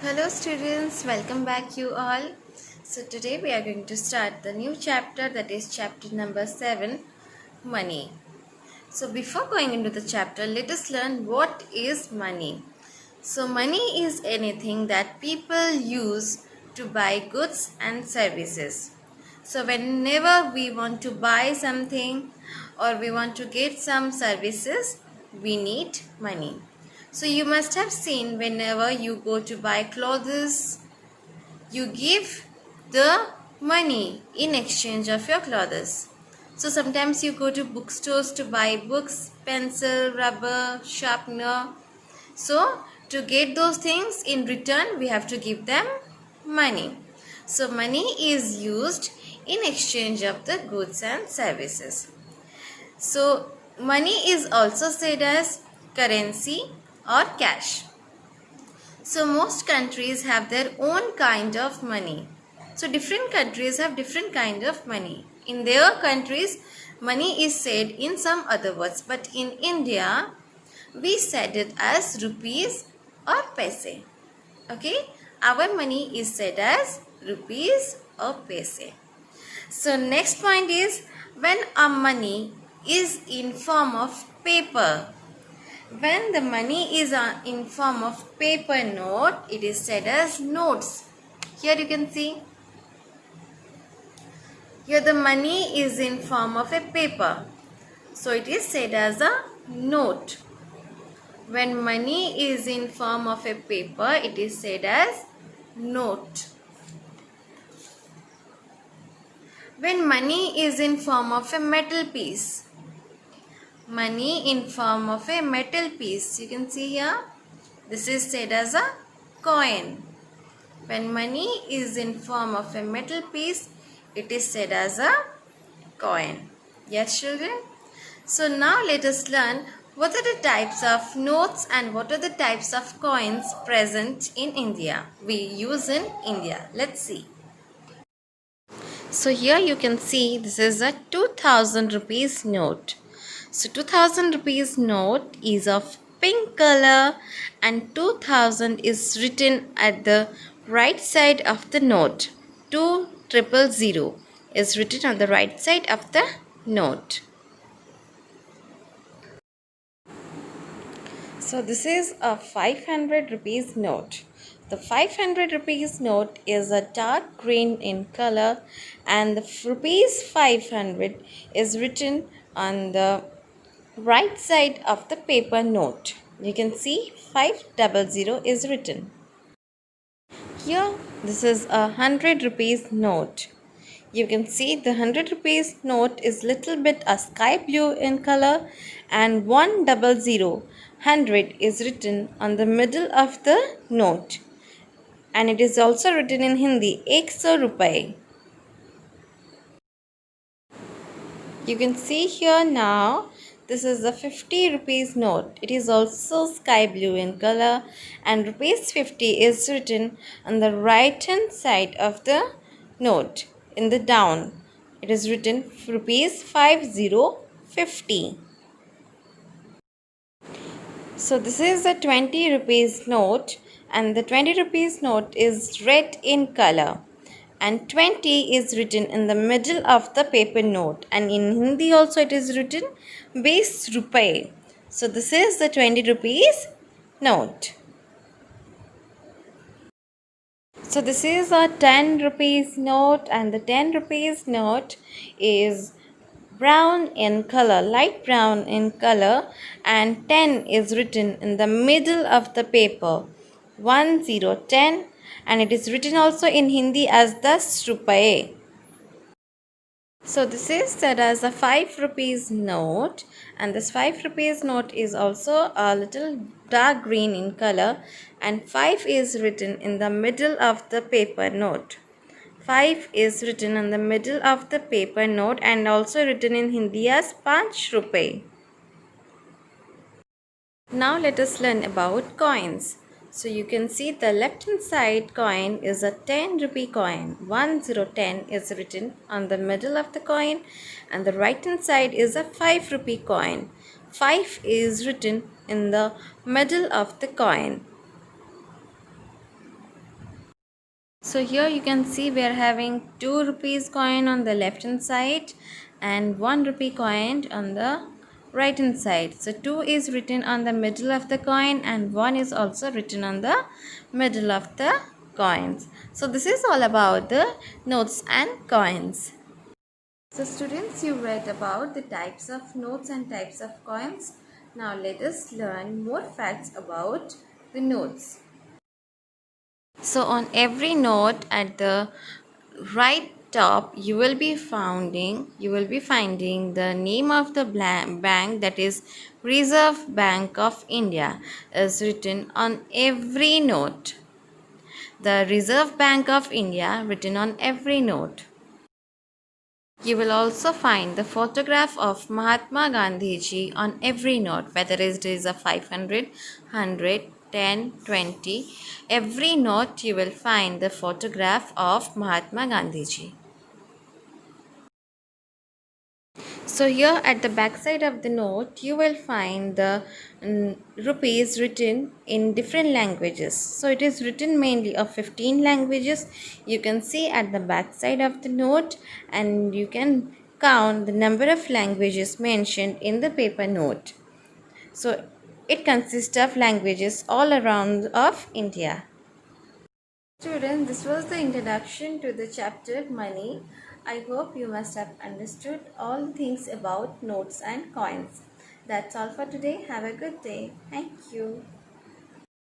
Hello students, welcome back you all. So today we are going to start the new chapter, that is chapter number 7, money. So before going into the chapter, let us learn what is money. So money is anything that people use to buy goods and services. So whenever we want to buy something or we want to get some services, we need money. So you must have seen whenever you go to buy clothes, you give the money in exchange of your clothes. So sometimes you go to bookstores to buy books, pencil, rubber, sharpener. So to get those things in return, we have to give them money. So money is used in exchange of the goods and services. So money is also said as currency or cash. So most countries have their own kind of money. So different countries have different kind of money. In their countries, money is said in some other words, but in India, we said it as rupees or paise. Okay, our money is said as rupees or paise. So next point is when our money is in form of paper. When the money is in form of paper note, it is said as notes. Here you can see. Here the money is in form of a paper. So it is said as a note. When money is in form of a paper, it is said as note. When money is in form of a metal piece. Money in form of a metal piece. You can see here. This is said as a coin. When money is in form of a metal piece, it is said as a coin. Yes, children? So now let us learn what are the types of notes and what are the types of coins present in India. We use in India. Let's see. So here you can see this is a 2000 rupees note. So 2000 rupees note is of pink color and 2000 is written at the right side of the note. 2000 is written on the right side of the note. So this is a 500 rupees note. The 500 rupees note is a dark green in color and the rupees 500 is written on the right side of the paper note. You can see 500 is written. Here this is a 100 rupees note. You can see the 100 rupees note is little bit a sky blue in color and 100 is written on the middle of the note. And it is also written in Hindi, 100 rupaye. You can see here now, this is the 50 rupees note. It is also sky blue in color and rupees 50 is written on the right hand side of the note in the down. It is written rupees 5050. So this is the 20 rupees note and the 20 rupees note is red in color. And 20 is written in the middle of the paper note, and in Hindi also it is written 20 rupaye. So this is the 20 rupees note. So this is a 10 rupees note and the 10 rupees note is brown in color, light brown in color, and 10 is written in the middle of the paper. 1010, and it is written also in Hindi as 10 rupaye. So this is said as a 5 rupees note, and this 5 rupees note is also a little dark green in color, and 5 is written in the middle of the paper note. 5 is written in the middle of the paper note and also written in Hindi as 5 rupaye. Now let us learn about coins. So you can see the left hand side coin is a 10 rupee coin. 1010 is written on the middle of the coin and the right hand side is a 5 rupee coin. 5 is written in the middle of the coin. So here you can see we are having 2 rupees coin on the left hand side and 1 rupee coin on the right hand side. So 2 is written on the middle of the coin and 1 is also written on the middle of the coins. So this is all about the notes and coins. So students, you read about the types of notes and types of coins. Now let us learn more facts about the notes. So on every note at the right top you will be finding the name of the bank, that is Reserve Bank of India, is written on every note. The Reserve Bank of India written on every note. You will also find the photograph of Mahatma Gandhi ji on every note, whether it is a 500, 100, 10, 20. Every note you will find the photograph of Mahatma Gandhi ji. So here at the back side of the note you will find the rupees written in different languages. So it is written mainly of 15 languages. You can see at the back side of the note and you can count the number of languages mentioned in the paper note. So it consists of languages all around of India. Students, this was the introduction to the chapter Money. I hope you must have understood all things about notes and coins. That's all for today. Have a good day. Thank you.